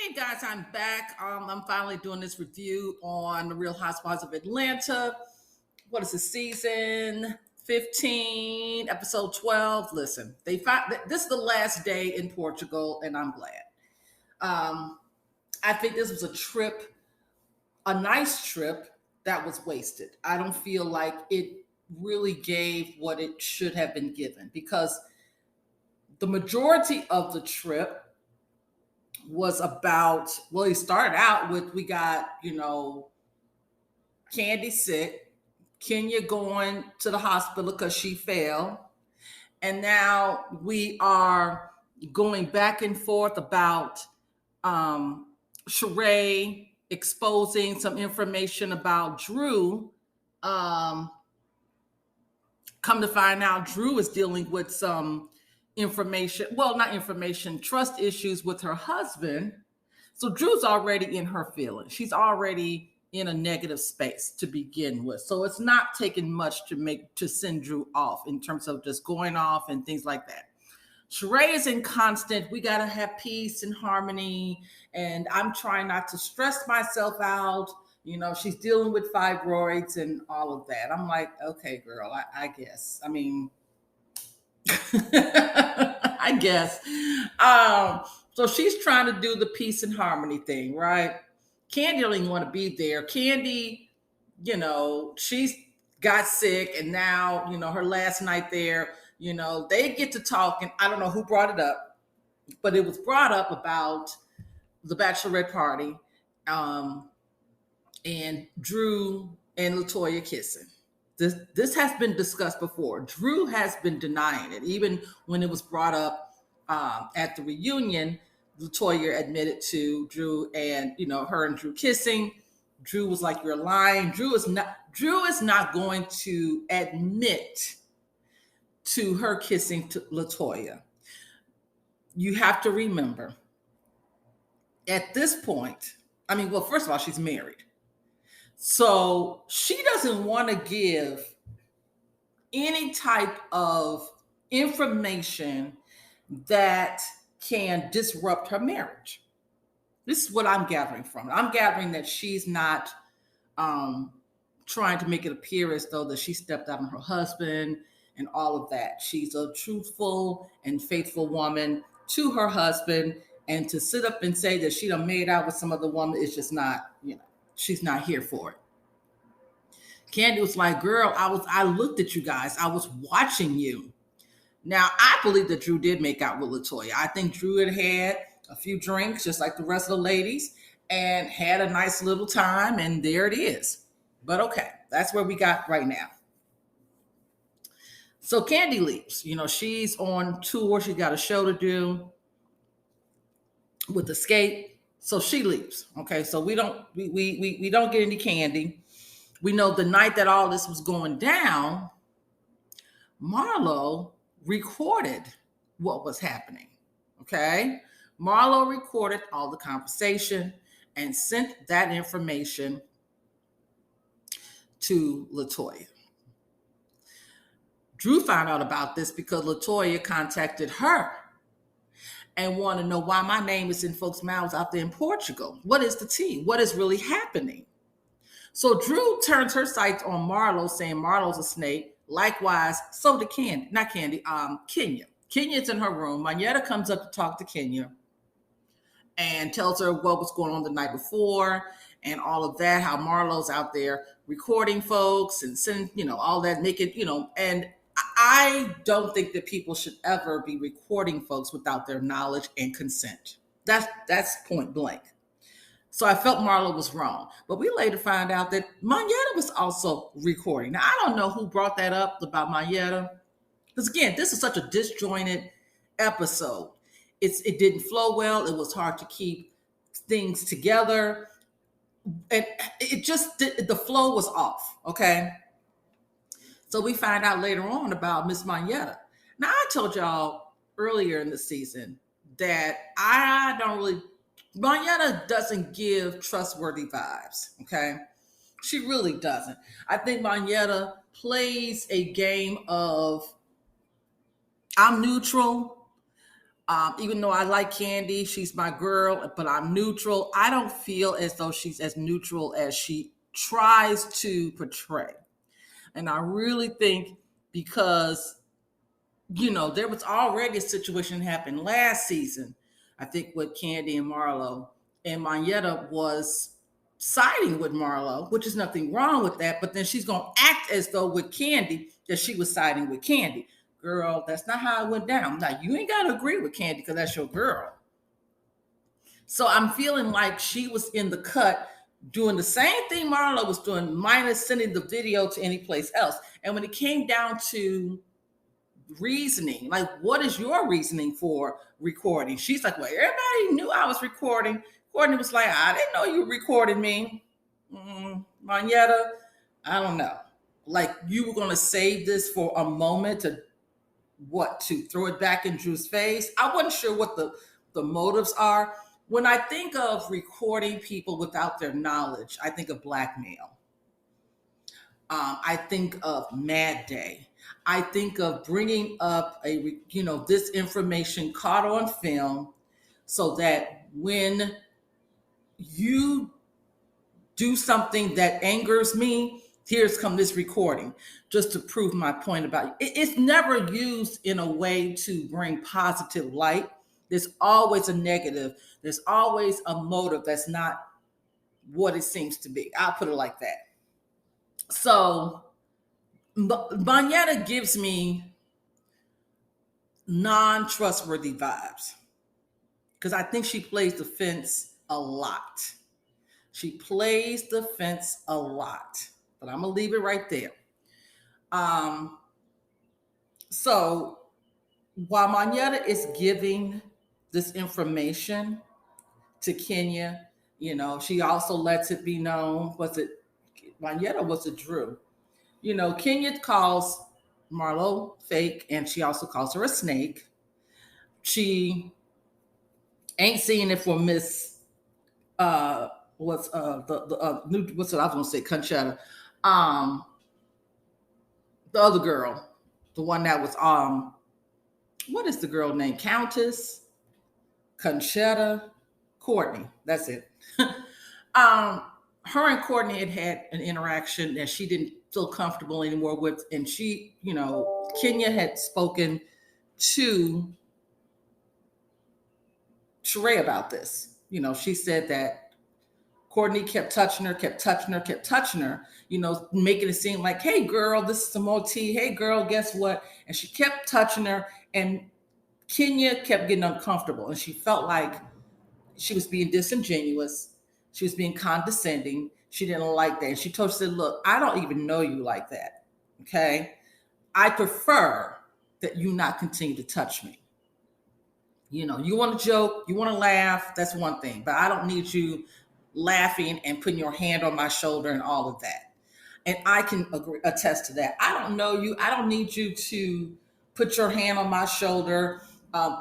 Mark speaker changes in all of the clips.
Speaker 1: Hey guys, I'm back. I'm finally doing this review on the Real Housewives of Atlanta. What is the season 15, episode 12? Listen, this is the last day in Portugal, and I'm glad. I think this was a nice trip that was wasted. I don't feel like it really gave what it should have been given because the majority of the trip was about, well, he started out with, we got, Candy sick, Kenya going to the hospital because she fell. And now we are going back and forth about Sheree exposing some information about Drew. Um, Come to find out, Drew is dealing with some information, well, not information, trust issues with her husband. So Drew's already in her feelings. She's already in a negative space to begin with. So it's not taking much to send Drew off in terms of just going off and things like that. Sheree is in constant, we got to have peace and harmony. And I'm trying not to stress myself out. She's dealing with fibroids and all of that. I'm like, okay, girl, I guess. I mean, I guess. So she's trying to do the peace and harmony thing, right? Candy don't even want to be there. Candy, she's got sick, and now, her last night there, they get to talking. I don't know who brought it up, but it was brought up about the bachelorette party, and Drew and LaToya kissing. This has been discussed before. Drew has been denying it. Even when it was brought up at the reunion, LaToya admitted to Drew and, her and Drew kissing. Drew was like, you're lying. Drew is not going to admit to her kissing to LaToya. You have to remember, at this point, first of all, she's married. So she doesn't want to give any type of information that can disrupt her marriage. This is what I'm gathering from it. I'm gathering that she's not trying to make it appear as though that she stepped out on her husband and all of that. She's a truthful and faithful woman to her husband, and to sit up and say that she done made out with some other woman is just not, she's not here for it. Candy was like, girl, I looked at you guys. I was watching you. Now, I believe that Drew did make out with LaToya. I think Drew had a few drinks, just like the rest of the ladies, and had a nice little time, and there it is. But okay, that's where we got right now. So Candy leaves. She's on tour. She got a show to do with Escape. So she leaves. Okay, so we don't get any Candy. We know the night that all this was going down, Marlo recorded what was happening. Okay, Marlo recorded all the conversation and sent that information to LaToya. Drew found out about this because LaToya contacted her and wanted to know why my name is in folks' mouths out there in Portugal. What is the tea? What is really happening? So Drew turns her sights on Marlo, saying Marlo's a snake. Likewise, so did Kenya. Kenya's in her room. Mayetta comes up to talk to Kenya and tells her what was going on the night before and all of that, how Marlo's out there recording folks and sending, all that naked, and I don't think that people should ever be recording folks without their knowledge and consent. That's point blank. So I felt Marlo was wrong. But we later found out that Mayetta was also recording. Now, I don't know who brought that up about Mayetta. Because again, this is such a disjointed episode. It didn't flow well. It was hard to keep things together. And the flow was off, okay? So we find out later on about Miss Mayetta. Now, I told y'all earlier in the season that Mayetta doesn't give trustworthy vibes, okay? She really doesn't. I think Mayetta plays a game of, I'm neutral. Even though I like Candy, she's my girl, but I'm neutral. I don't feel as though she's as neutral as she tries to portray. And I really think because, there was already a situation that happened last season, I think, with Candy and Marlo, and Mayetta was siding with Marlo, which is nothing wrong with that. But then she's going to act as though with Candy that she was siding with Candy. Girl, that's not how it went down. Now, you ain't got to agree with Candy because that's your girl. So I'm feeling like she was in the cut doing the same thing Marlo was doing, minus sending the video to any place else. And when it came down to reasoning, like, what is your reasoning for recording? She's like, well, everybody knew I was recording. Courtney was like, I didn't know you recorded me. Mayetta, I don't know. Like, you were going to save this for a moment to throw it back in Drew's face. I wasn't sure what the motives are. When I think of recording people without their knowledge, I think of blackmail. I think of Mad Day. I think of bringing up this information caught on film so that when you do something that angers me, here's come this recording just to prove my point about it. It's never used in a way to bring positive light. There's always a negative. There's always a motive that's not what it seems to be. I'll put it like that. So Mayetta gives me non-trustworthy vibes because I think she plays the fence a lot. She plays the fence a lot, but I'm gonna leave it right there. So while Mayetta is giving this information to Kenya, she also lets it be known, was it Mayetta, was it Drew? Kenya calls Marlo fake, and she also calls her a snake. She ain't seeing it for Miss what's the new, what's what I was gonna say, Conchetta. The other girl, the one that was what is the girl name? Countess, Conchetta, Courtney. That's it. Her and Courtney had an interaction that she didn't feel comfortable anymore with, and she, Kenya had spoken to Sheree about this. She said that Courtney kept touching her, making it seem like, hey, girl, this is some more tea. Hey, girl, guess what? And she kept touching her, and Kenya kept getting uncomfortable, and she felt like she was being disingenuous. She was being condescending. She didn't like that. And she said, look, I don't even know you like that, okay? I prefer that you not continue to touch me. You want to joke, you want to laugh, that's one thing, but I don't need you laughing and putting your hand on my shoulder and all of that. And I can attest to that. I don't know you. I don't need you to put your hand on my shoulder,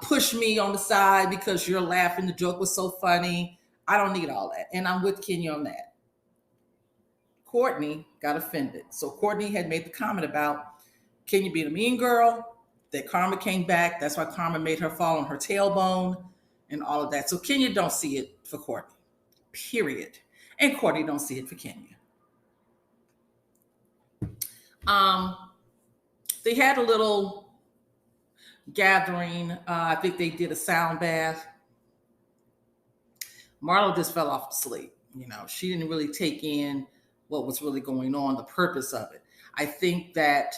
Speaker 1: push me on the side because you're laughing. The joke was so funny. I don't need all that. And I'm with Kenya on that. Courtney got offended. So Courtney had made the comment about Kenya being a mean girl, that Karma came back. That's why Karma made her fall on her tailbone and all of that. So Kenya don't see it for Courtney, period. And Courtney don't see it for Kenya. They had a little gathering. I think they did a sound bath. Marlo just fell off to sleep. She didn't really take in what was really going on, the purpose of it. I think that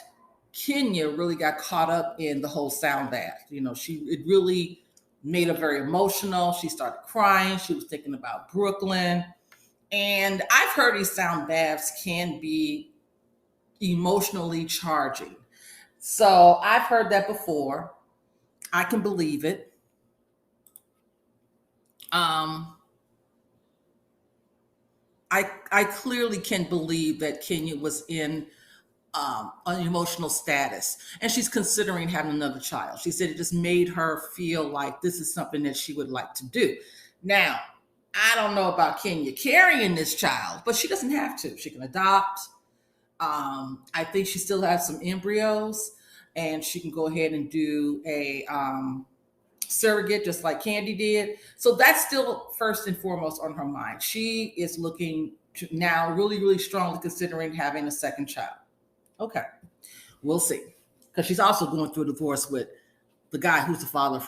Speaker 1: Kenya really got caught up in the whole sound bath. It really made her very emotional. She started crying. She was thinking about Brooklyn. And I've heard these sound baths can be emotionally charging. So I've heard that before. I can believe it. I clearly can believe that Kenya was in an emotional status, and she's considering having another child. She said it just made her feel like this is something that she would like to do. Now, I don't know about Kenya carrying this child, but she doesn't have to. She can adopt. I think she still has some embryos, and she can go ahead and do a surrogate, just like Candy did. So that's still first and foremost on her mind. She is looking to now really, really strongly considering having a second child. Okay, we'll see. Because she's also going through a divorce with the guy who's the father,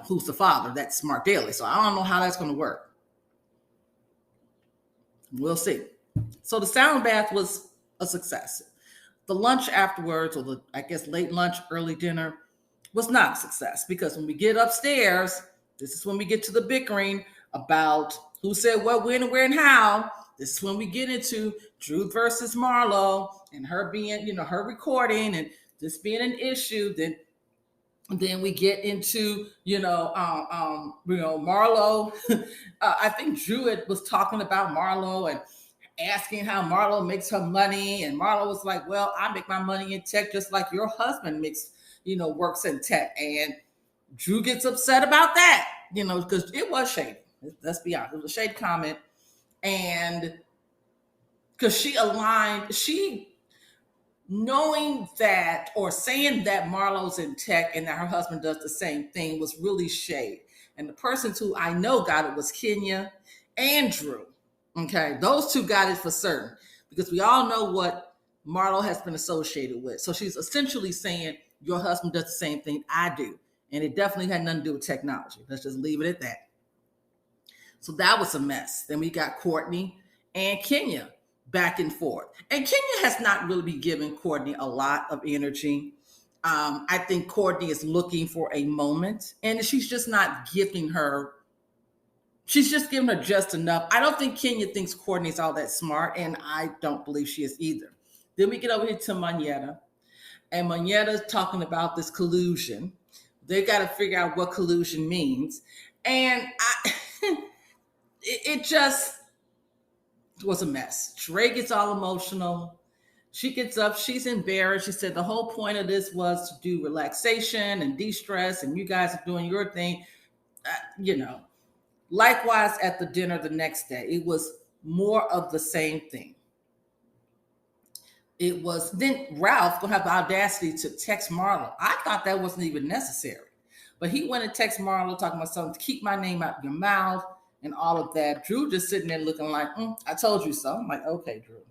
Speaker 1: who's the father, that's Mark Daly. So I don't know how that's going to work. We'll see. So the sound bath was a success. The lunch afterwards, or the, I guess, late lunch, early dinner, was not a success because when we get upstairs, this is when we get to the bickering about who said what, when, and where, and how. This is when we get into Drew versus Marlo and her being, her recording and this being an issue. Then we get into, Marlo. I think Drew was talking about Marlo and asking how Marlo makes her money. And Marlo was like, well, I make my money in tech just like your husband works in tech. And Drew gets upset about that, because it was shady. Let's be honest. It was a shady comment. And because knowing that or saying that Marlo's in tech and that her husband does the same thing was really shade. And the persons who I know got it was Kenya and Drew. Okay, those two got it for certain because we all know what Marlo has been associated with. So she's essentially saying your husband does the same thing I do. And it definitely had nothing to do with technology. Let's just leave it at that. So that was a mess. Then we got Courtney and Kenya back and forth. And Kenya has not really been giving Courtney a lot of energy. I think Courtney is looking for a moment, and she's just not giving her. She's just giving her just enough. I don't think Kenya thinks Courtney's all that smart, and I don't believe she is either. Then we get over here to Monyetta, and Monyetta's talking about this collusion. They got to figure out what collusion means, and it just was a mess. Sheree gets all emotional. She gets up. She's embarrassed. She said the whole point of this was to do relaxation and de-stress, and you guys are doing your thing. Likewise, at the dinner the next day, it was more of the same thing. It was then Ralph gonna have the audacity to text Marlo. I thought that wasn't even necessary, but he went and texted Marlo talking about something to keep my name out of your mouth and all of that. Drew just sitting there looking like, I told you so. I'm like, okay, Drew.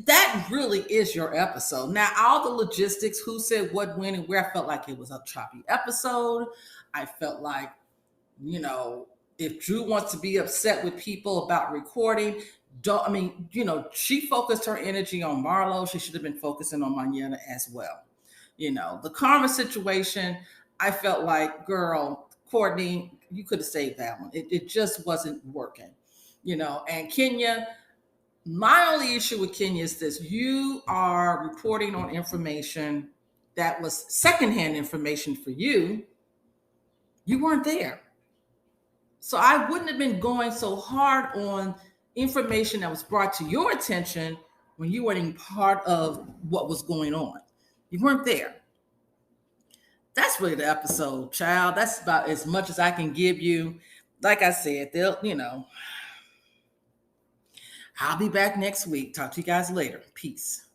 Speaker 1: That really is your episode. Now, all the logistics, who said what, when, and where, I felt like it was a choppy episode. I felt like, if Drew wants to be upset with people about recording, she focused her energy on Marlo. She should have been focusing on Monyetta as well. The karma situation, I felt like, girl, Courtney, you could have saved that one. It just wasn't working, and Kenya, my only issue with Kenya is this: you are reporting on information that was secondhand information for you. You weren't there. So I wouldn't have been going so hard on information that was brought to your attention when you weren't even part of what was going on. You weren't there. That's really the episode, child. That's about as much as I can give you. Like I said, I'll be back next week. Talk to you guys later. Peace.